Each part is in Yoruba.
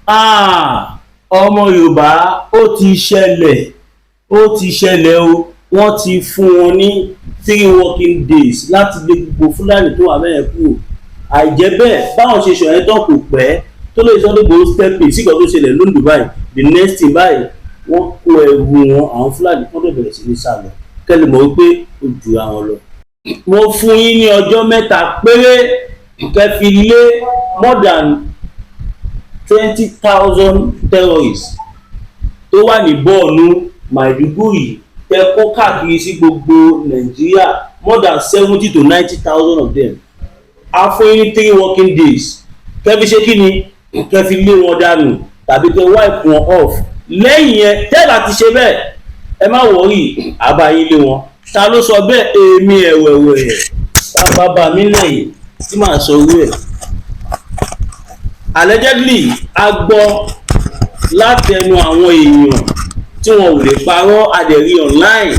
ọmọ Yorùbá ó ti ṣẹlẹ̀ o, wọ́n ti fún wọn ní 3 working days láti lé gbogbo Fúlàní tó wà bẹ́ẹ̀ kúrò. Àìjẹ́ bẹ́ẹ̀ báwọn ṣe ṣọ̀rẹ́ tán kò pẹ́ tó lè sọ́dọ̀ gbòó step in sí kan tó ṣẹlẹ̀ lóńdó báyìí, the next thing báyìí wọ́n kó ẹrù wọn àwọn Fúlàní kọ́ tó bẹ̀rẹ̀ sí ní sálọ kẹ́lẹ́ mọ̀ wípé ó ju àwọn lọ. Mo fún yín ní ọjọ́ mẹ́ta péré kẹ́ fi lé more than 20,000 terrorists tó wà ní Borno, Maiduguri, tẹ́ kó káàkiri sí gbogbo Nàìjíríà, more than 70 to 90,000 of them. A fún yín ní 3 working days kẹ́ fi ṣe kí ni kẹ́ fi lé wọn dànù tàbí kẹ́ wipe wọn off. Lẹ́yìn yẹn tẹ́ bá ti ṣe bẹ́ẹ̀ ẹ má wọrí àbáyé lé wọn. Ta ló sọ bẹ́ẹ̀? Èmi ẹ̀wẹ̀wẹ̀ bàbá mi lẹ́yìn tí màá sọ orí ẹ̀. Allegedly a gbọ́ látẹnu àwọn èèyàn tí wọn ò lè parọ́ adẹ̀rí online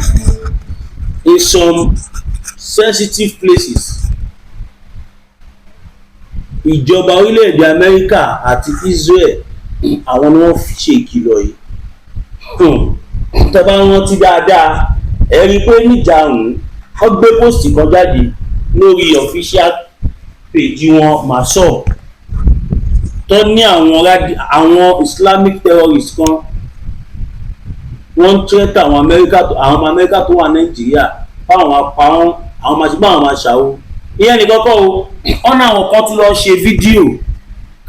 in some sensitive places. Ìjọba orílẹ̀-èdè Amẹ́ríkà àti Israel àwọn ni wọ́n fi ṣe ìkìlọ̀ yìí. Tẹ́ bá rántí dáadáa ẹ rí i pé níjàrún wọ́n gbé pósìtì kan jáde lórí official page wọn masọ tó ní àwọn Islamic terrorists kan wọ́n ń tẹ́tà àwọn ọmọ Amẹ́ríkà tó wà Nàìjíríà báwọn apá wọn àwọn máa ṣe báwọn máa ṣàwó. Ìyẹn ní kọ́kọ́ o, wọ́n náà wọ́n kan tún lọ ṣe fídíò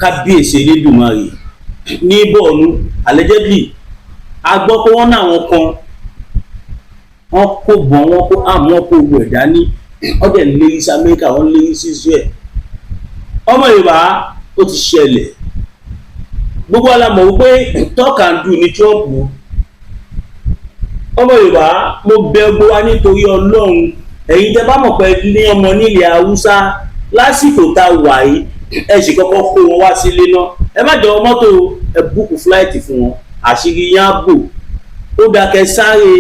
kábíyèsí Elédùmarè ní Borno. Allegedly a gbọ́ pé wọ́n náà wọ́n kan wọ́n kó bọ́n wọ́n kó àmọ́ wọ́n kó gbogbo ẹ̀dá ní wọ́n dẹ̀ lérí sí Amẹ́ríkà wọ́n lérí sí Israel. Ọmọ Yorùbá ó ti ṣẹlẹ̀ gbogbo alamọ̀ wípé talk and do ní Trump. Ọmọ Yorùbá mo bẹ̀ gbogbo wa nítorí Ọlọ́run, ẹ̀yin tẹ́ bá mọ̀ pé ní ọmọ nílẹ̀ Haúsá lásìkò tá a wà yìí ẹ sì kọ́kọ́ kó wọn wá sílé náà. Ẹ má jọ mọ́tò ẹ búùkù fúláìtì fún wọn, àṣírí yín á bò. Ó dákẹ́ sáré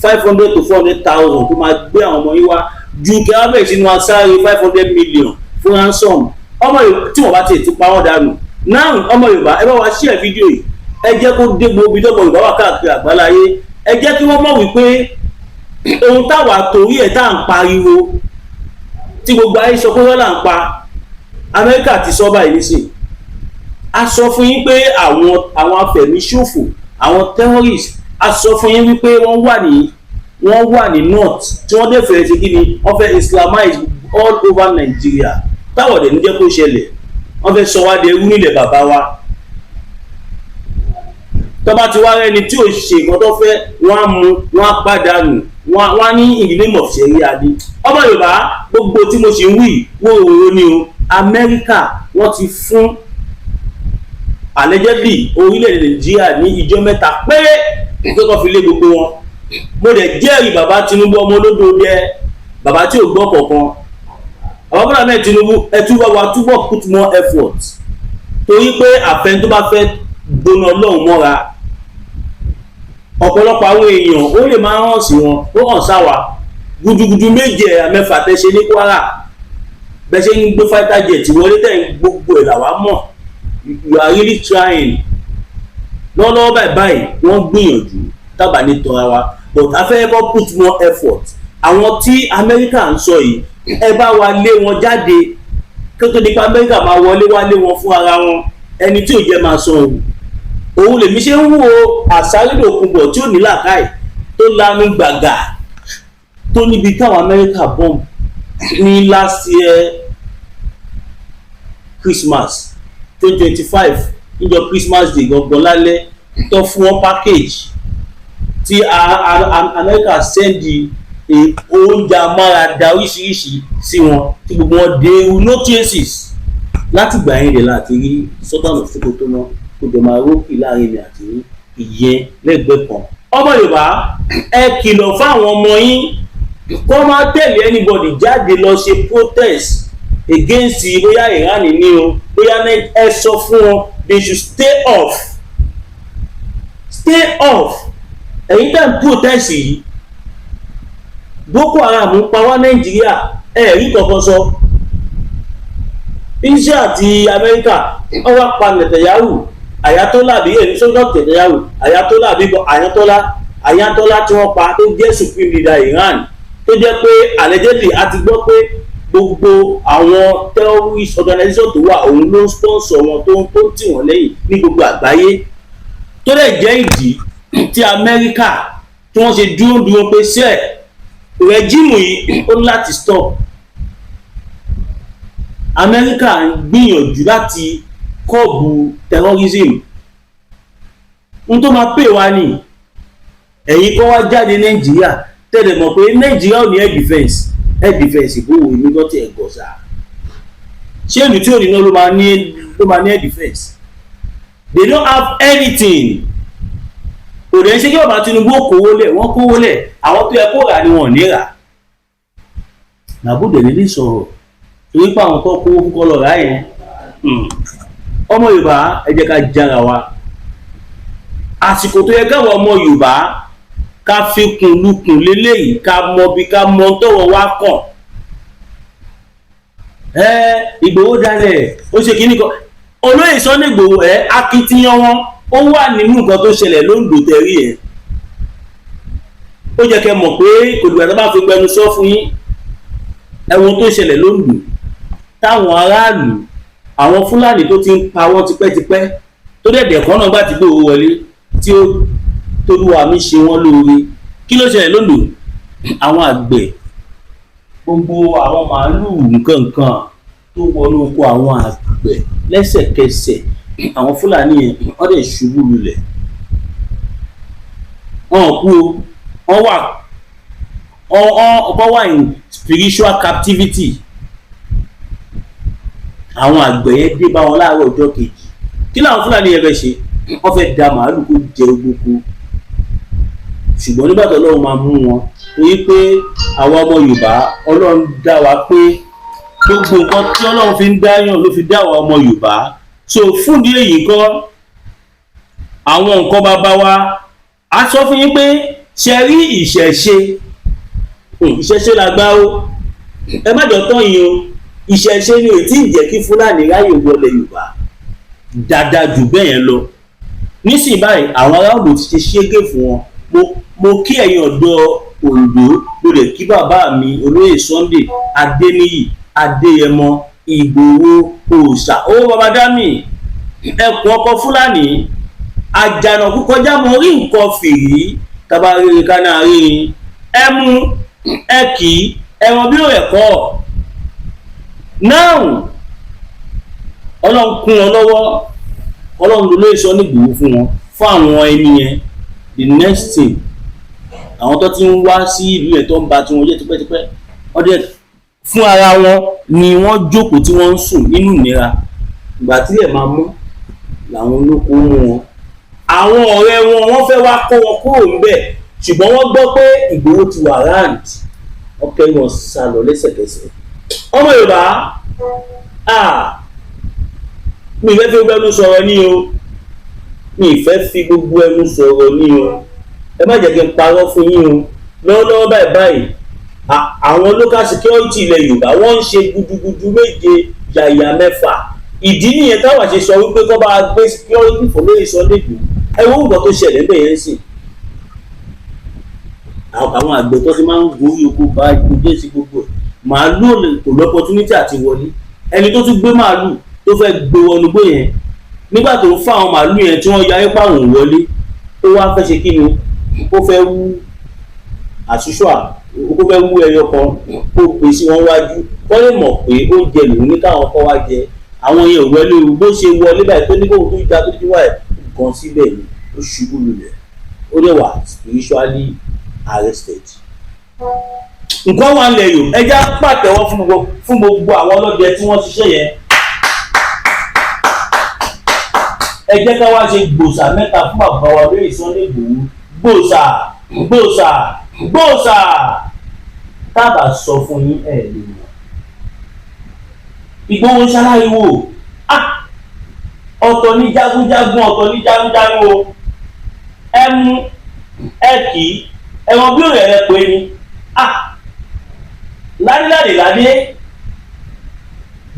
500 to 400,000 tó máa gbé àwọn ọmọ yín wá ju kí wọ́n bẹ̀rẹ̀ sínú sáré 500 million fún ransom. Ọmọ Yorùbá tí wọ́n bá tiẹ̀ tún pa wọ́n dànù. Náà ọmọ Yorùbá ẹ bá wa share fídíò yìí, ẹ jẹ́ kó dé gbogbo ibi tó Yorùbá wà káàkiri àgbáláyé. Ẹ jẹ́ kí wọ́n mọ̀ wípé ohun táwa torí ẹ̀ tá à ń pariwo tí gbogbo ayé sọ pé wọ́n là ń pa Amẹ́ríkà ti sọ báyìí nísìn. A sọ fún yín pé àwọn afẹ̀míṣòfò àwọn terrorists, a sọ fún yín wípé wọ́n wà ní north tí wọ́n dẹ̀ fẹ́ ṣe kí ni wọ́n fẹ́ islamize all over Nigeria. Táwọn ọ̀dẹ̀ ní jẹ́ kó ṣẹlẹ̀, wọ́n fẹ́ sọ wá di ẹrú nílẹ̀ bàbá wa. Tọ́ba ti wá rẹ́ni tí ò ṣe nǹkan tó fẹ́ wọ́n á mú wọ́n á pàdánù wọ́n á ní in the name of ṣẹ̀ríà adé. Ọmọ Yorùbá gbogbo tí mo ṣe ń wí wóró ni o. Amẹ́ríkà wọ́n ti fún allegedly orílẹ̀-èdè Nàìjíríà ní ìjọ mẹ́ta péré tó fi lé gbogbo wọn. Mo dẹ̀ jẹ́rìí bàbá Tinubu ọmọ olódò jẹ́ bàbá tí ò gbọ́ kọ̀ọ̀kan. Bàbá Bọ́lá Ahmed Tinubu ẹ túbọ̀ put more effort torí pé àfẹn tó bá fẹ́ gbóná Ọlọ́run mọ́ra. Ọ̀pọ̀lọpọ̀ àwọn èèyàn ó lè máa hàn sí wọn ó hàn sáwà gudugudu méje àmẹ́fà tẹ́ ṣe ní Kwara bẹ́ẹ̀ ṣe ń gbé fighter jet wọlé tẹ̀ gbogbo ẹ̀ làwa mọ̀. You are really trying. Lọ́wọ́lọ́wọ́ báyìí wọ́n gbìyànjú tábà ní tọ́ra wa but afẹ́ kọ́ put more effort. Àwọn tí Amẹ́ríkà ń sọ yìí ẹ bá wa lé wọn jáde kí tó nípa Amẹ́ríkà máa wọlé wá lé wọn fún ara wọn. Ẹni tí ò jẹ́ máa sọ òun lèmi ṣe ń wo àsárédòkunbọ̀ tí ò ní làákàyè tó lanu gbàgà tó níbi táwọn Amẹ́ríkà bomb ní last year Christmas 2025 níjọ́ Christmas day gbọ̀ngbọ̀n lálẹ́ tó fún wọn package tí Amẹ́ríkà sẹ́ndì oúnjẹ amárada oríṣiríṣi sí wọn tí gbogbo wọn dé no traces láti gbà yín rẹ̀ láti rí Sultan of Sokoto náà kò dẹ̀ máa rókì láàrin mi àti ìyẹn lẹ́gbẹ̀ẹ́ kan. Ọmọ Yorùbá ẹ kìlọ̀ fáwọn ọmọ yín kó má tẹ̀lé anybody jáde lọ ṣe protest against bóyá Iran ní o bóyá ẹ sọ fún wọn they should stay off. Ẹ̀yin tẹ̀ ń protest yìí Boko Haram ń pa wá Nàìjíríà rí kankan sọ. Israel àti Amẹ́ríkà wọ́n wá pa Netanyahu Ayatollah bí ẹni sọ́dọ̀ tẹ̀lẹ́yàwó Ayatollah bí Ayatollah tí wọ́n pa tó jẹ́ supreme leader Iran tó jẹ́ pé allegedly a ti gbọ́ pé gbogbo àwọn terrorist organization tó wà òun ló ń sponsor wọn tó tì wọ́n lẹ́yìn ní gbogbo àgbáyé tó dẹ̀ jẹ́ ìdí tí Amẹ́ríkà tí wọ́n ṣe dúró pé ṣe rẹ́jíìmù yìí ó ní láti stop. Amẹ́ríkà ń gbìyànjú láti kọ́ọ̀bù terrorism n tó máa pè wá ní ẹ̀yin kọ́ wá jáde Nàìjíríà tẹ́lẹ̀ mọ̀ pé Nàìjíríà ò ní air defence ìbòwò ìlú lọ́tì ẹ̀gọ́ sá ṣé ìlú tí ò ní náà ló máa ní air defence? They don't have anything. Òde ń ṣe kí bàbá Tinubu kówó lẹ̀ wọ́n kówó lẹ̀ àwọn tó yẹ kó rà ni wọ́n ní rà. Nàbúdè nílé sọ̀rọ̀ torí pé àwọn tó kówó fún kọ́ lọ rà yẹn ọmọ Yorùbá ẹ jẹ́ ká jára wa àsìkò tó yẹ káwọn ọmọ Yorùbá ká fi kùn lukùn lélẹ́yìí ká mọ bí ká mọ tọ́wọ́ wá kàn. Ìgbòho dalẹ̀ ó ṣe kíní kan Olóyè Sunday Ìgbòho akitiyan wọn ó wà nínú nǹkan tó ṣẹlẹ̀ lóńdó tẹ̀rí ẹ̀. Ó jẹ́ kẹ́ mọ̀ pé kò dìgbà tó bá fi gbẹnu sọ fún yín ẹ̀wọ̀n tó ṣẹlẹ̀ lóńdó táwọn aráàlú àwọn Fúlàní tó ti ń pa wọ́n tipẹ́tipẹ́ tó dẹ̀dẹ̀ kan náà gbà tí Ìgbòho wọlé tí ó tolúwa mi ṣe wọ́n lóore. Kí ló ṣẹlẹ̀ lóńdó? Àwọn àgbẹ̀ gbogbo àwọn màálùú nǹkan tó wọnú oko àwọn àgbẹ̀ lẹ́sẹ̀kẹsẹ̀ àwọn Fúlàní yẹn wọ́n dẹ̀ ṣubú lulẹ̀. Wọ́n kú o wọ́n wà in spiritual captivity. Àwọn àgbẹ̀ yẹn dé bá wọn láàárọ̀ ọjọ́ kejì. Kí làwọn Fúlàní yẹn fẹ́ ṣe? Wọ́n fẹ́ da màálù kó jẹ gbogbo. Ṣùgbọ́n nígbà tó Ọlọ́run máa mú wọn torí pé àwọn ọmọ Yorùbá Ọlọ́run dá wa pé gbogbo nǹkan tí Ọlọ́run fi ń dáyàn ló fi dá àwọn ọmọ Yorùbá. So fún ìdí èyí kọ́ àwọn nǹkan bàbá wa a sọ fún yín pé ṣe rí ìṣẹ̀ṣe làgbà o ẹ má jọ tán yín o ìṣẹ̀ṣe ni ò tí ì jẹ́ kí Fúlàní ráyè wọlé Yorùbá dáadáa jù bẹ́ẹ̀ yẹn lọ. Nísìnyí báyìí àwọn aráàlú ti ṣe ṣégè fún wọn. Mo kí ẹ̀yin ọ̀dọ́ Oǹdó mo lè kí bàbá mi Olóyè Sunday Adéníyì Adéyẹmọ Ìgbòho òòṣà owó bàbá dámì ẹkùn ọkọ Fúlàní àjànàkú kọjá mo rí nǹkan fìrí tabarere kaná rírin ẹmu ẹkì ẹran bí ẹ̀kọ́ náà Ọlọ́run kún wọn lọ́wọ́ Ọlọ́run ló lè sọ nígbòho fún wọn fún àwọn ẹni yẹn. The next thing àwọn tó ti ń wá sí ìlú yẹn tó ń ba tí wọn jẹ́ tipẹ́tipẹ́ wọ́n dẹ̀ fún ara wọn ni wọ́n jókòó tí wọ́n ń sùn nínú ìnira. Ìgbà tí ẹ̀ máa mú làwọn olóko mú wọn. Àwọn ọ̀rẹ́ wọn wọ́n fẹ́ wá kó wọn kúrò níbẹ̀ ṣùgbọ́n wọ́n gbọ́ pé Ìgbòho ti wà ráǹd wọ́n kẹ́ wọn sá lọ lẹ́sẹ̀kẹsẹ̀. Ọmọ Yorùbá mi ìfẹ́ fi gbogbo ẹnu sọ̀rọ̀ ní o mi ìfẹ́ fi gbogbo ẹnu sọ̀rọ̀ ní o ẹ má jẹ́ kí n parọ́ fún yín o lọ́wọ́lọ́wọ́ báyìí àwọn local security ilẹ̀ Yorùbá wọ́n ń ṣe gudugudu méje yàyà mẹ́fà. Ìdí nìyẹn táwa ṣe sọ wípé kọ́ bá gbé security fún Olóyè Sunday Igboho. Ẹ wo nǹkan tó ṣẹlẹ̀ bẹ́ẹ̀ yẹn sì. Àwọn àgbẹ̀ tó ti máa ń gorí oko bá gbogbo sí gbogbo màálù kò lọ́pọ̀tunity àti wọlé. Ẹni tó tún gbé màálù tó fẹ́ gbé wọnú gbé yẹn nígbà tó ń fún àwọn màálù yẹn tí wọ́n ya ipá òun wọlé ó wá fẹ́ ṣe kí ni ó fẹ́ wú àṣùṣọ́ ó fẹ́ wú ẹyọ kan ó pè sí wọn wájú wọ́n lè mọ̀ pé oúnjẹ lòun ní káwọn kọ́ wá jẹ àwọn yẹn ò wọlé o bó ṣe wọlé báyìí tó ní kóhun tó já tó ti wá ẹ̀ gan síbẹ̀ ni ó ṣubú lulẹ̀ ó lè wà spiritually arrested. Nǹkan wà ń lẹ̀ yòó ẹja pàtẹ́wọ́ fún gbogbo àwọn ọlọ́dẹ tí wọ́n ṣiṣẹ́ yẹn. Ẹ jẹ́ ká wá ṣe gbòòsà mẹ́ta fún bàbá wa Olóyè Sunday Igboho gbòòsà tábà sọ fún yín ẹ̀ lè mọ̀. Ìgbòho ṣaláriwo ọ̀tọ̀ ní jagunjagun ọ̀tọ̀ ní jagunjagun o ẹmu ẹkì ẹ̀wọ̀n bí òrẹ̀ rẹ pé ni ládé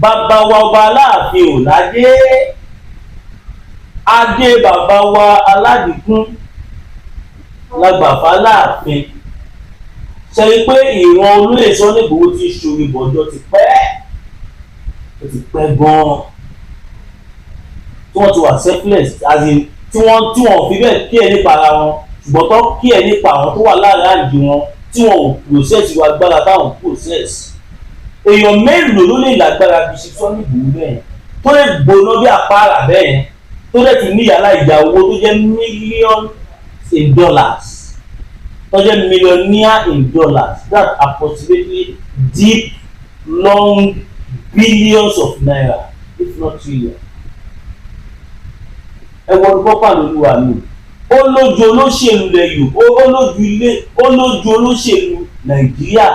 bàbá wa ọba Aláàfin ò ládé adé bàbá wa Aládìkún lágbàfà láàfin. Ṣe rí pé ìran Olóyè Sunday Igboho ti ṣòro ìbọ̀jọ́ ti pẹ́ gan-an tí wọ́n ti wà selfless as in tí wọ́n fi bẹ́ẹ̀ kí ẹ nípa ara wọn ṣùgbọ́n tó kí ẹ nípa àwọn tó wà láàárín wọn tí wọn ò process ìwà agbára táwọn process. Èèyàn mélòó ló lè lágbára bí ṣe Sunday Igboho bẹ́ẹ̀ tó lè gbóná bí àpárá bẹ́ẹ̀ tó lè ti ní yàrá ìjà owó tó jẹ́ millions in dollars tó jẹ́ millionaire in dollars that approximately deep long billions of naira if not trillion. Ẹ̀wọ̀n pọ́pà lolúwa mi ó lójú olóṣèlú lẹ́yìn ó lójú olóṣèlú Nàìjíríà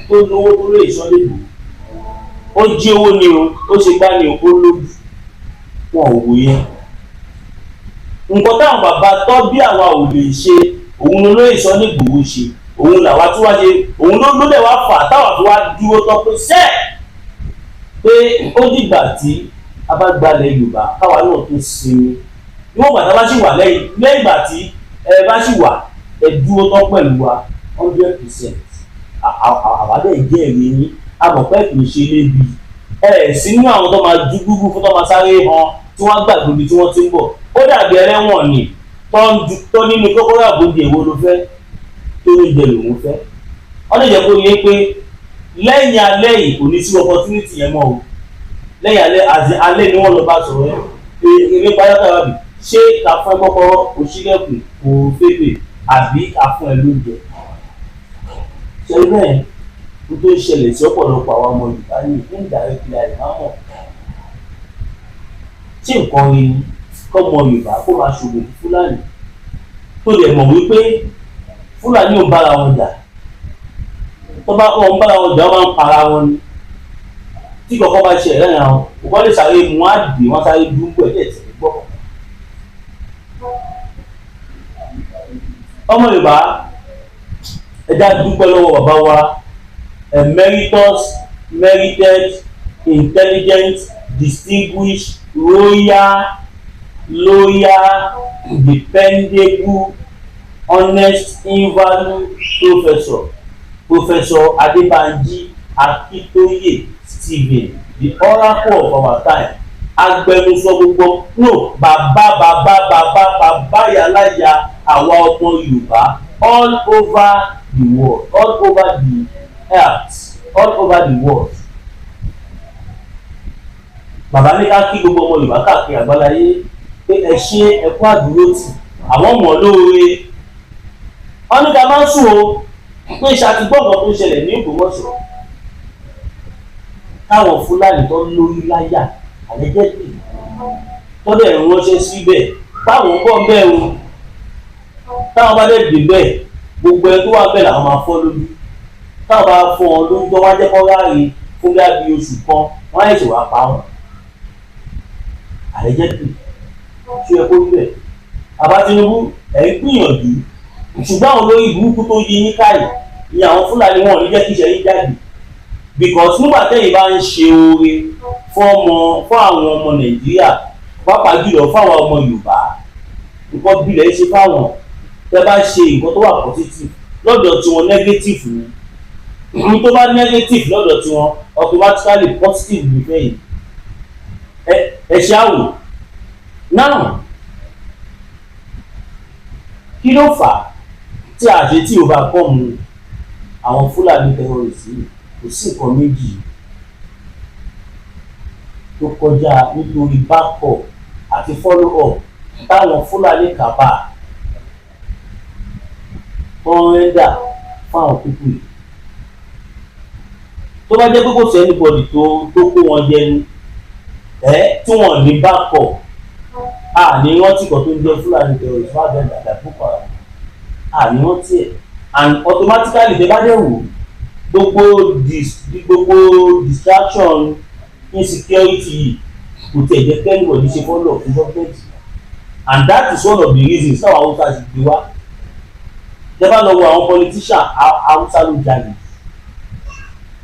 tó lówó tó lè Sunday Igboho. Ó jí owó ni o ó ṣe gbá ni o ó lójú wọn ò wòye. Nǹkan táwọn bàbá tọ́ bí àwa ò lè ṣe òun ló lóye Sunday Igboho ṣe òun làwa tí wá ṣe òun ló dẹ̀ wá fà táwa tó wá dúró tọ́ pé pé ó dìgbà tí a bá gbalẹ̀ Yorùbá káwa náà tó sinmi níwọ̀n gbà tá a bá sì wà lẹ́yìn ìgbà tí ẹ bá sì wà ẹ dúró tọ́ pẹ̀lú wa 100%. Àwa dẹ̀ jẹ́ ẹ̀rí yín amọ̀pẹ́ kì í ṣe lébi sínú àwọn tó máa ju gbúgbú fún tó máa sáré hàn tí wọ́n gbàgbé ibi tí wọ́n ti ń bọ̀. Ó dàbí ẹlẹ́wọ̀n ni tó nínú kọ́kọ́rọ́ àbòdì èwo ló fẹ́ tó ní jẹ lòun fẹ́. Wọ́n lè jẹ́ kó yé pé lẹ́yìn alẹ́ yìí kò ní sí opportunity yẹn mọ́ o. Lẹ́yìn alẹ́ ni wọ́n lọ bá sọ̀rọ̀ yẹn pé eré pàyọ́tà wà bí ṣé ká fún ẹ kọ́kọ́rọ́ òṣìlẹ̀kùn kò fèfè àbí ká fún ẹ lóúnjẹ. Ṣé bẹ́ẹ̀ ní tó ń ṣẹlẹ̀ sí ọ̀pọ̀lọpọ̀ àwọn ọmọ Yorùbá ní indirectly àìmámọ̀ tí nǹkan rí kọ́mọ Yorùbá kó máa ṣòwò Fúlàní tó lè mọ̀ wípé Fúlàní ò ń bára wọn jà tó bá wọn ń bára wọn jà wọn máa ń para wọn ni tí kọ̀ọ̀kan bá ṣe ẹ̀rẹ́ yẹn òkọ́ lè sáré mú àdì wọn sáré dúró ẹ̀ tẹ̀sí gbọ́. Ọmọ Yorùbá ẹja dúpẹ́ lọ́wọ́ bàbá wa emeritus merited intelligent distinguished royal loyal dependable honest invaluable professor Adébánjí Akíntóyè Stephen the oracle of our time agbẹnusọ gbogbo no bàbá yàláyà àwa ọmọ Yorùbá all over the world all over the earth all over the world. Bàbá ní ká kí gbogbo ọmọ Yorùbá káàkiri àgbáláyé pé ẹ ṣe ẹkú àdúró tì àwọn ọmọ lóore. Wọ́n ní ká máa ń sùn o pé ìṣàtìgbọ́ngàn tó ń ṣẹlẹ̀ ní Ògbómọ̀ṣọ́ táwọn Fúlàní tó ń lórí láyà àlẹ́jẹ́bì tó dẹ̀ ń ránṣẹ́ síbẹ̀ táwọn ń bọ̀ bẹ́ẹ̀ o táwọn bá dẹ̀ dé bẹ́ẹ̀ gbogbo ẹ tó wà bẹ́ẹ̀ làwọn máa fọ́ lójú táwọn bá fọ́ wọn lójú tó wá jẹ́ kọ́ ráre fún bí oṣù kan wọ́n á ṣe wá pa wọn àlẹ́jẹ́bì ṣé ẹ kó bẹ́ẹ̀ Bàbá Tinubu ẹ̀ ń gbìyànjú ṣùgbọ́n àwọn olórí burúkú tó yí yín káyì ni àwọn Fúlàní wọn ò ní jẹ́ kí iṣẹ́ yín jáde because nígbà tẹ́yìn bá ń ṣe oore fún àwọn ọmọ Nàìjíríà pàápàá jùlọ fún àwọn ọmọ Yorùbá nǹkan bílẹ̀ ṣe fáwọn tẹ́ bá ṣe nǹkan tó wà positive lọ́dọ̀ tiwọn negative ni nǹkan tó bá negative lọ́dọ̀ tiwọn automatically positive ní fẹ́yìn ẹ ṣáwò náà kí ló fà á tí a ṣe tí o bá kọ́ mu àwọn Fúlàní terrorism kò sí nǹkan méjì tó kọjá nítorí backup àti follow up táwọn Fúlàní kàbà wọ́n rẹ́dà fáwọn pípù yìí tó bá jẹ́ pé kò sí anybody tó kó wọn jẹnu tí wọ́n ní backup ní rántí kan tó ń jẹ́ Fúlàní terrorism wà bẹ́ẹ̀ dàda púpọ̀ ní rántí ẹ̀ and automatically tẹ́ bá dẹ̀ wò gbogbo distraction insecurity kò tẹ̀ jẹ́ kẹ́nìwọ̀n ṣe follow fún gọ́ọ̀mẹ̀ntì and that is one of the reasons táwọn Haúsá ti gbé wá tẹ́ bá lọ wo àwọn politician Haúsá ló jalè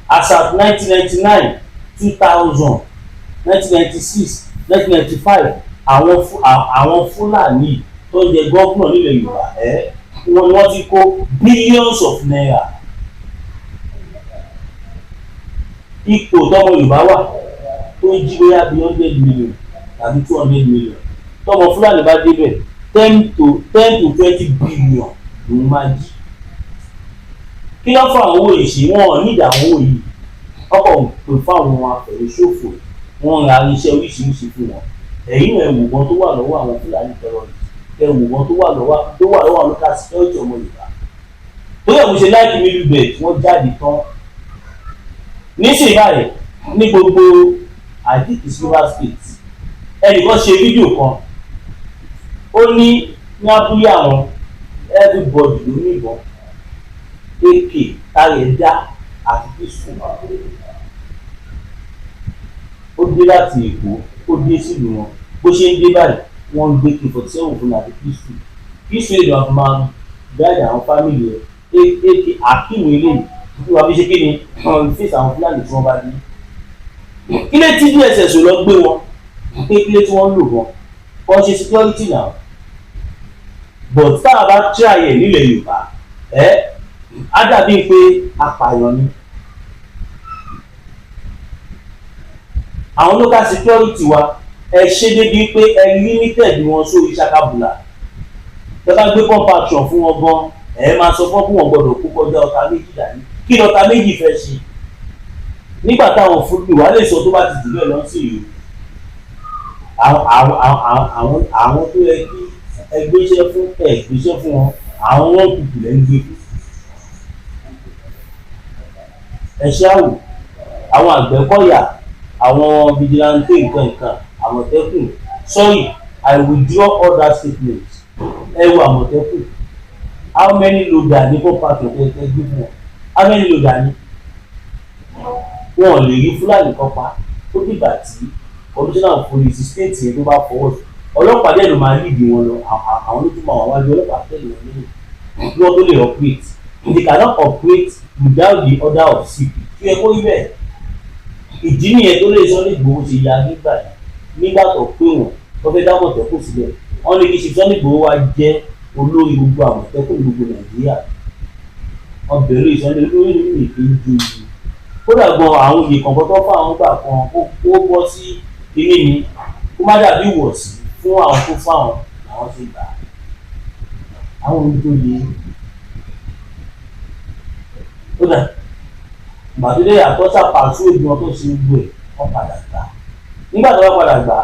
as at 1999 2000 1996 1995 àwọn Fúlàní tó jẹ gọ́fúnà nílẹ̀ Yorùbá wọn ni wọ́n ti kó billions of naira. Ipò tọmọ Yorùbá wà tó ń jí bóyá bí 100 million tàbí 200 million, tọmọ Fúlàní bá débẹ̀ 10 to 20 billion ló máa jí. Kí ló fà àwọn owó yìí sí? Wọn ò ní ìdààmú owó yìí, ọkọ̀ pè fáwọn afẹ̀míṣòfò, wọ́n ra iṣẹ́ oríṣiríṣi fún wọn. Ẹ̀yin náà ẹ̀wù gan tó wà lọ́wọ́ àwọn Fúlàní terrorist, ẹ̀wù gan tó wà lọ́wọ́ àwọn local security ọmọ Yorùbá. Tó yẹ kó ṣe láìpẹ́ middle belt wọ́n jáde tán. Nísìnyí báyìí ní gbogbo àdìkì Silver State ẹnìkan ṣe fídíò kan, ó ní abúlé àwọn everybody ló ní ìbọn AK tàyẹ̀dá àti pistol. Ó dé láti Èkó, ó dé sílùú wọn, bó ṣe ń dé báyìí wọ́n ń gbé AK-47 fún àti pistol èdè àwọn máa gáàdì àwọn fámìlì ẹ̀ AK Akeem eléyìí tí wọ́n fi ṣe kí ni wọ́n fèsì àwọn Fúlàní tí wọ́n bá dé. Kílé tí DSS lọ gbé wọn pé kílé tí wọ́n lò wọn kọ́ ṣe security náà, but tá a bá tíráyè nílẹ̀ Yorùbá á dàbí pé apààyàn ni. Àwọn local security wa ṣe débi pé limited wọn sórí ṣàkàbùlà. Tẹ́ bá gbé pump action fún wọn gan máa sọ fún wọn gbọ́dọ̀ kó kọjá ọta méjì dání. Kí lọ́ta méjì fẹ́ ṣe? Nígbà táwọn fúlùmí wà lè sọ tó bá ti dùn bẹ́ẹ̀ lọ sí ìlú. Àwọn tó yẹ kí ẹgbẹ́ṣẹ́ fún wọn, àwọn wọn kùkù lẹ́ ń gbé fún. Ẹ̀ṣẹ́ àwò, àwọn Àgbẹ̀kọ̀yà, àwọn vigilante nǹkan Àmọ̀tẹ́kùn. Sorry, I withdraw all that statement. Ẹ wo Àmọ̀tẹ́kùn. How many loader ní kó pàtó ẹgbẹ́ fún wọn? How many loader ní? Wọn ò lè rí Fúlàní kan pa tó dìgbà tí commissioner police state yẹn tó bá fọwọ́ sí. Ọlọ́pàá dẹ̀ ló máa lead wọn lọ, àwọn ló tún máa wà wájú ọlọ́pàá tẹ̀lé wọn lẹ́yìn kí wọ́n tó lè operate. They cannot operate without the order of CP. Kí ẹ kó ibẹ̀. Ìdí nìyẹn tó lè sọ ní Ìgbòho ṣe ya nígbà tó pé wọn tó fẹ́ dá Àmọ̀tẹ́kùn sílẹ̀. Wọ́n ní kí ṣe Sunday Ìgbòho wá jẹ́ olórí gbogbo Àmọ̀tẹ́kùn gbogbo Nàìjíríà. Wọ́n bẹ̀rẹ̀ ìsọ̀ndẹ̀ olórí nínú ìpín ju yìí. Kódà gan àwọn oyè kan tó fún àwọn gbà kan ó bọ́ sí ilé mi kó má dàbí ìwọ̀sí fún àwọn tó fáwọn làwọn ṣe gbà. Àwọn olùdóye kódà màdúdé àtọ́sà pàṣẹ òbí wọn tó ṣe gbogbo ẹ̀ wọ́n padà gbà. Nígbà tó wọ́n padà gbà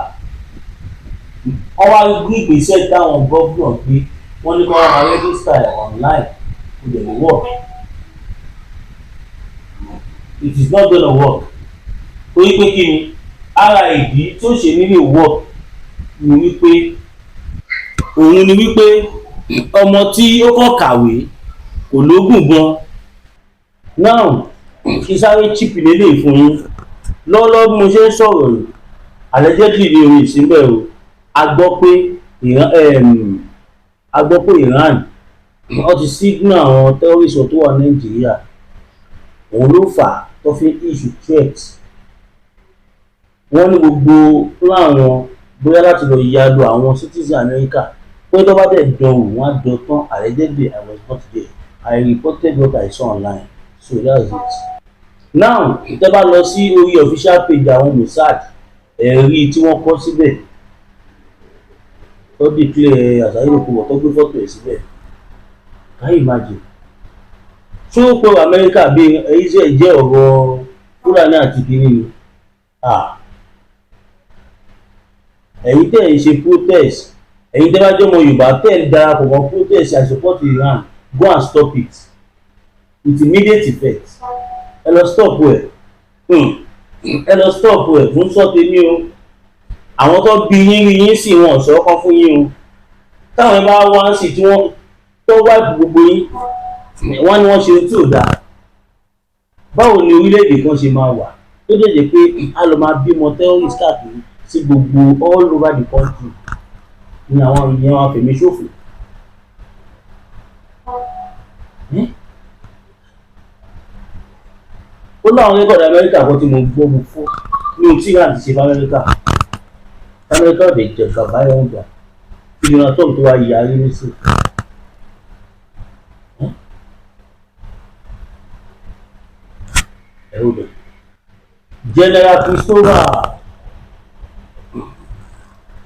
wọ́n wá gbé ìgbésẹ̀ táwọn gómìnà gbé, wọ́n ní kí wọ́n máa rẹ́gísítà online kó dẹ̀ lè work. It is not gonna work. Torí pé kí ni ara ìdí tí ó ṣe nílé work ni wípé ọmọ tí ó kọ́ kàwé kò lógún gan. Now kí sáré chip lélẹ̀ fún yín lọ́wọ́lọ́wọ́ bí mo ṣe ń sọ̀rọ̀ yìí allegedly ní orí ìsínbẹ̀ o. A gbọ́ pé Iran wọ́n ti signal àwọn terrorist tó wà Nàìjíríà, òun ló fà á tó fi issue threat. Wọ́n ní gbogbo plan wọn bóyá láti lọ ya lu àwọn citizen America pé tó bá dẹ̀ dánwò wọ́n á dán tán. Allegedly I was not there. I reported what I saw online, so that's it. Now tẹ́ bá lọ sí orí official page àwọn Mossad ẹ̀rí tí wọ́n kọ́ síbẹ̀ tó declare àṣàyẹ̀kùwọ̀ tó gbé fọ́tò ẹ̀ síbẹ̀. Can you imagine? Ṣé ó pọ̀ Amẹ́ríkà bí Israel jẹ́ ọ̀rọ̀ Fúlàní àti kìíní ni? Ẹ̀yin tẹ́ ẹ̀ ṣe protest, ẹ̀yin tẹ́ bá jẹ́ ọmọ Yorùbá tẹ́ ẹ̀ darapọ̀ mọ́ protest and support Iran, go and stop it with immediate effect. Ẹ lọ stop ẹ̀. Ẹ lọ stop ẹ̀ fún sọ́tẹ̀ ní o. Àwọn tó bí yín sí wọn sọ ọkàn fún yín o. Táwọn ẹ bá wá sí tí wọ́n tó wá gbogbo yín wọ́n ní wọ́n ṣe tí ò dáa. Báwo ni orílẹ̀-èdè kan ṣe máa wà tó dẹ̀jẹ̀ pé a lọ máa bímọ terrorist káàkiri sí gbogbo all over the country ní àwọn ìyẹn wọn fèmí ṣòfò. Ó láwọn rẹ́kọ̀dì Amẹ́ríkà kan tí mo gbọ́ mo fún ní ohun tí Iran ti ṣe fún Amẹ́ríkà. Amẹ́ríkà lè jẹ bàbá yẹn gbà kí Donald Trump tó wá yarí nísìn. Ẹ̀rọ bẹ̀. General Christopher,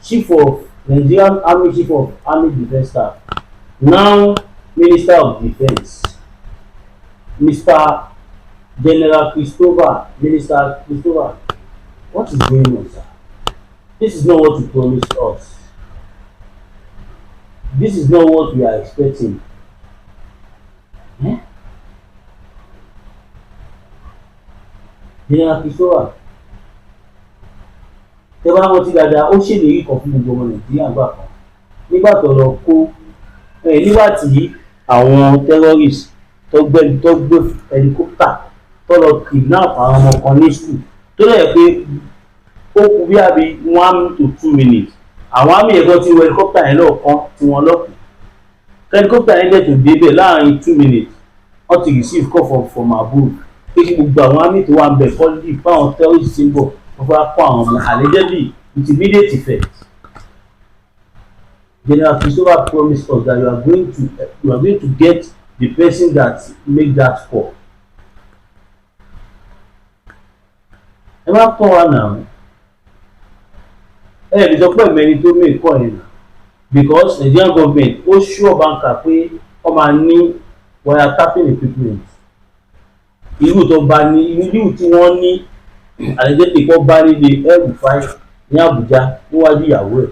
Chief of Nigerian Army, Chief of Army Defence Staff, now Minister of Defence, Mr. General Christopher, Minister Christopher, what is going on, sir? This is not what you promised us. This is not what we are expecting. General Christopher, tẹ́ bá rántí dáadáa, ó ṣèlérí kan fún gbogbo ọmọ Nàìjíríà gbà kan nígbà tó lọ kó nígbà tí àwọn terrorists tó gbé helicopter tó lọ kidnap àwọn ọmọ kan ní school tó lẹ̀ pé ó kù bí àbí 1 to 2 minutes àwọn àmì ẹ̀gbọ́n tí wọ helicopter yẹn lọ́ọ̀kan tí wọ́n lọ́kùn helicopter yẹn dẹ̀ tó débẹ̀ láàrin 2 minutes wọ́n ti receive call from above pé kí gbogbo àwọn àmì tó wà ń bẹ̀ kọ́lí fáwọn terrorists ń bọ̀ wọ́n fẹ́ kó àwọn ọmọ allegedly with immediate effect. General Christopher promised us that you are going to get the person that make that call. Ẹ má kọ́ wa náà lè sọ pé ẹ̀mẹ́ni tó make call yẹn náà because Nigerian government ó sure banker pé wọ́n máa ní wiretapping equipment irú tó bá ní irú tí wọ́n ní allegedly kọ́ bá nílé El-Rufai ní Abuja níwájú ìyàwó ẹ̀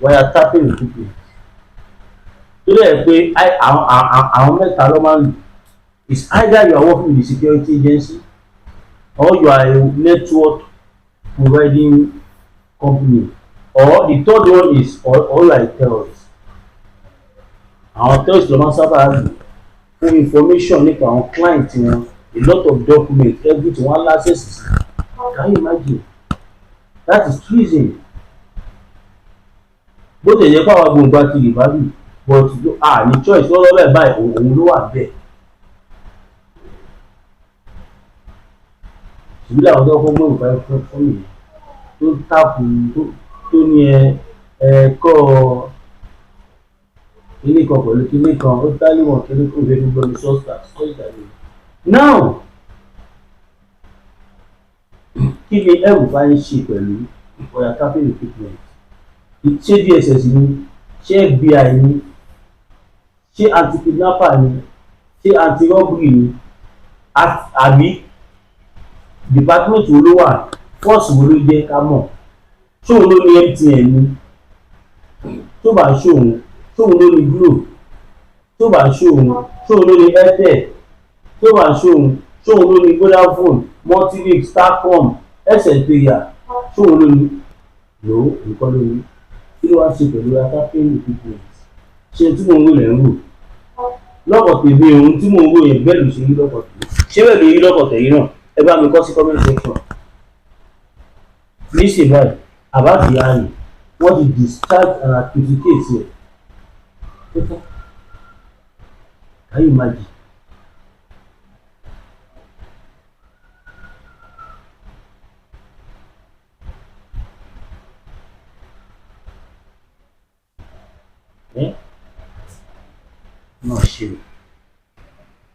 wiretapping equipment tó dẹ̀ pé àwọn mẹ́ta ló máa ń lò. It's either you are working with the security agency or you are a network providing company or the third one is or you are a terrorist. Àwọn terrorist ló máa ń sábà lò fún information nípa àwọn client wọn a lot of documents everything one access. Can you imagine? That is treason. Bó tẹ̀ yẹ fáwọn agbóhùngbà ti lè bá bì but ní choice lọ́wọ́ bẹ́ẹ̀ báyìí òun ló wà bẹ́ẹ̀. Ìbí làwọn tó kọ́ mọ́ ìfà fún mi tó tààpù tó ní ẹ̀kọ́ kíní kan pẹ̀lú kíní kan ó tálé wọn kíní kan ìfẹ́ gbogbo ní sọ́ọ̀tà ìdàgbé. Now kí ni El-Rufai ń ṣe pẹ̀lú wiretapping equipment? Ṣé DSS ni? Ṣé FBI ni? Ṣé anti-kidnapper ni? Ṣé anti-robbery ni? Àbí department wo ló wà? Force wo ló jẹ́ ká mọ̀? Ṣóun ló ní MTN ni? Tó bá ṣóun ló ní Glo? Tó bá ṣóun ló ní Airtel? Tó bá ṣóun ló ní Vodafone, Multilink, Starcom, etc. Ṣóun ló ní? Lò nǹkan ló ní. Kí ló wá ṣe pẹ̀lú wiretapping equipment? Ṣé tí mo ń wò lẹ́ ń wò? Lọ́kọ̀ tèmi ohun tí mo ń wò yẹn bẹ́ẹ̀ ló ṣe rí lọ́kọ̀ tèmi. Ṣé bẹ́ẹ̀ ló rí lọ́kọ̀ tẹ̀yìn náà? Ẹ bá mi kọ sí comment section. Níṣẹ́ báyìí àbáàtì YARI wọ́n ti discharge and authenticate ẹ̀. Can you imagine? Náà ṣe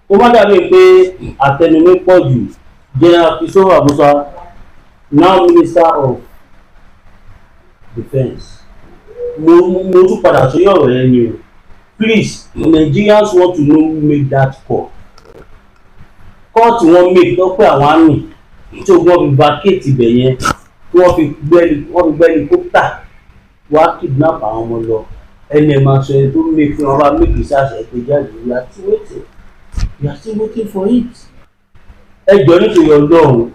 ó má dàbí pé àtẹnumí pọ̀ jù. General Christopher Musa, now Minister of Defence, mo tún padà sórí ọ̀rọ̀ yẹn ni o. Please, Nigerians want to know who make that call. Call tí wọ́n make tó pé àwọn àmì tí wọ́n fi vacate ibẹ̀ yẹn tí wọ́n fi gbé helicopter wá kidnap àwọn ọmọ lọ. Ẹni ẹ̀ máa sọ ẹni tó make fún wọn bá make research ẹ̀ pé jáde we are still waiting for it. Ẹ jọ nítorí Ọlọ́run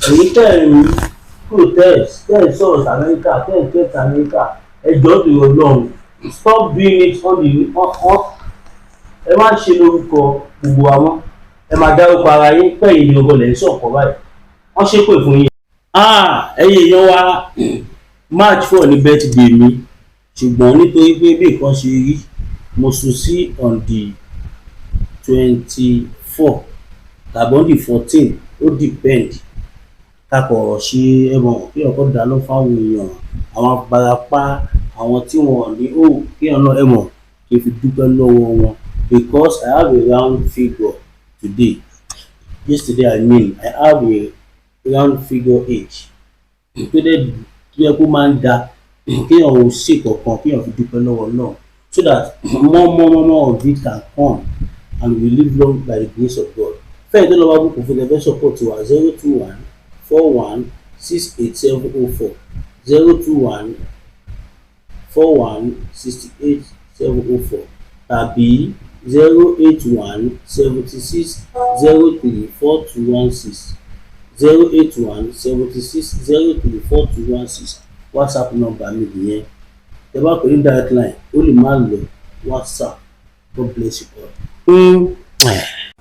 èyí tẹ̀ ń protest tẹ̀ ń sọ̀rọ̀ Amẹ́ríkà tẹ̀ ń tẹ̀sí Amẹ́ríkà ẹ jọ nítorí Ọlọ́run stop doing it on ẹ má ṣe lórúkọ gbogbo àwọn ẹ máa dárúkọ ara yín pẹ̀yìn ní ọgọ́ lẹ̀ ń sọ̀kọ̀ báyìí wọ́n ṣépè fún yín. Ẹ̀yin èèyàn wa March 4 ní birthday mi ṣùgbọ́n nítorí pé bí nǹkan ṣe rí mo sùn sí on the 24 tàbí on the 14 ó depend kakọ̀ ṣe ẹ̀wọ̀n kí ọkọ̀ dá lọ fáwọn èèyàn àwọn Ìbàràpá, àwọn tí wọ́n ní kéèyàn náà kí n fi dúpẹ́ lọ́wọ́ wọn, because I have a round figure today. Yesterday I have a round figure age tó yẹ kó máa ń da kéèyàn ò ṣe kankan kéèyàn fi dúpẹ́ lọ́wọ́ náà, so that more of it can come and we live long by the grace of God. Fẹ́ẹ̀ tó lọ́wọ́ bùkún fún ẹgbẹ́ support wa 02141687040 02141687040 tàbí 08176034216 08176034216 WhatsApp number mi nìyẹn. Ẹ bá pè ní direct line ó lè má lọ WhatsApp. God bless you all.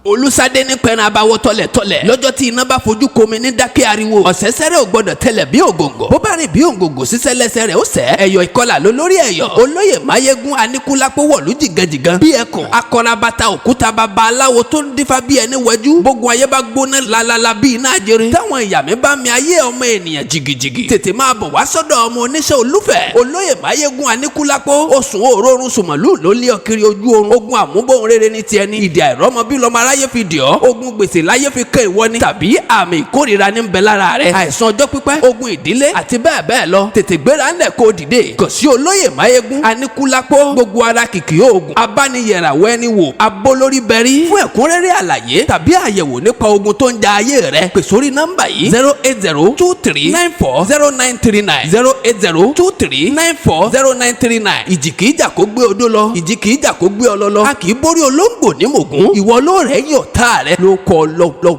Olúsadé ní pẹ̀rẹ̀ abawọ́ tọ̀lẹ̀tọ̀lẹ̀ lọ́jọ́ tí iná bá fojú komi ní dákẹ́ ariwo ọ̀sẹ̀sẹ̀rẹ̀ ò gbọ́dọ̀ tẹ̀lẹ̀ bí ògòǹgò bó bá rìn bí ògòǹgò sísẹ́ lẹ́sẹ̀ rẹ̀ ó sẹ́ ẹ̀yọ̀ ìkọlà ló lórí ẹ̀yọ̀ olóyè máyégún aníkúlápó wọ̀lú jìgànjìgàn bí ẹkùn akọrabata òkúta baba aláwo tó ń dífá bí ẹni wẹjú gbogbo ayé bá gbóná lalala bí iná ajere táwọn ìyàmí bá mi ayé ọmọ ènìyàn jìgìjìgì tètè máa bọ̀ wá sọ́dọ̀ ọmọ oníṣẹ́ olúfẹ̀ olóyè máyégún aníkúlápó oṣùn òórùn sùmọ̀lú ló lé ọkiri ojú oorun ogun àmúbọ̀n rere ní tiẹ̀ ní ìdí àìrọ́mọ bí lọ́mọ aráyé fi dì ọ́ ogun gbèsè láyé fi kẹ́ ìwọ ni tàbí àmì ìkórìíra ní bẹ lára rẹ àìsàn ọjọ́ pípẹ́ ogun ìdílé àti bẹ́ẹ̀ bẹ́ẹ̀ lọ tètè gbéra ńlẹ̀ kó dìde kàn sí olóyè máyégún aníkúlápó gbogbo ara kìkì oògùn abániyẹ̀ràwọ̀ ẹni wò abólórí bẹ̀rí fún ẹ̀kúnrẹ́rẹ́ àlàyé tàbí àyẹ̀wò nípa ogun tó ń ja ayé rẹ pè sórí nọ́mbà yìí 08023940939 08023940939 ìjì kìí jà kó gbé odó lọ ìjì kìí jà kó gbé ọlọ lọ a kì í borí olóńgbò ní mògún ìwọ ló rẹ̀ yàn tá rẹ ló kọ lọ́wọ́.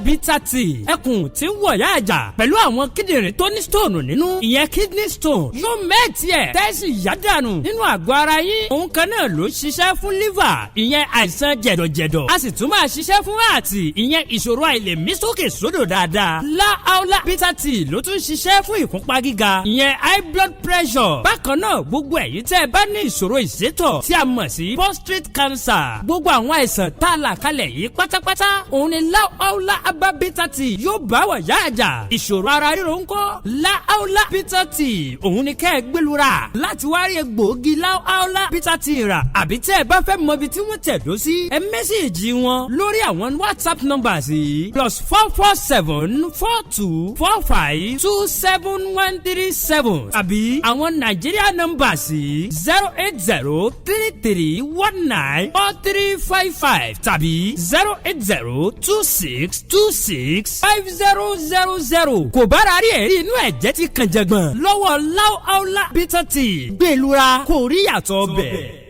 bitter tea ẹkùn tí ń wọ̀yá àjà pẹ̀lú àwọn kíndìnrín tó ní stone nínú ìyẹn kidney stone yóò mẹ́ẹ̀tì ẹ̀ tẹ́sí yádànù nínú àgọ́ ara yín òun kan náà ló ṣiṣẹ́ fún liver ìyẹn àìsàn jẹ̀dọ̀jẹ̀dọ̀ a sì tún máa ṣiṣẹ́ fún ààtì ìyẹn ìṣòro àìlèmí sókè sódò dáadáa láàólà bitter tea ló tún ṣiṣẹ́ fún ìfúnpá gíga ìyẹn high blood pressure bákan náà gbogbo ẹ̀yin tẹ́ ẹ bá ní ìṣòro ìsétọ̀ tí a mọ̀ sí prostate cancer gbogbo àwọn àìsàn tá a là kalẹ̀ yìí pátápátá òun ni láàólà abá bitter tea yóò bá wà yá àjà ìṣòro ara ríro ńkọ́ láàólà bitter tea òun ni kẹ́ ẹ gbẹlura láti wá rí egbòogi láàólà bitter tea rà àbí tẹ́ ẹ bá fẹ́ mọ ibi tí wọ́n tẹ̀dó sí ẹ mẹ́sẹ̀gì wọn lórí àwọn WhatsApp numbers yìí +447-4245-27137 àbí àwọn Nigeria numbers yìí 08033194355 tàbí 08026265000 kò bára rí ẹ̀rí inú ẹ̀jẹ̀ ti kàn jẹ̀gbọ̀n lọ́wọ́ láàólà bitter tea gbẹlura kò rí yàtọ̀ bẹ́ẹ̀.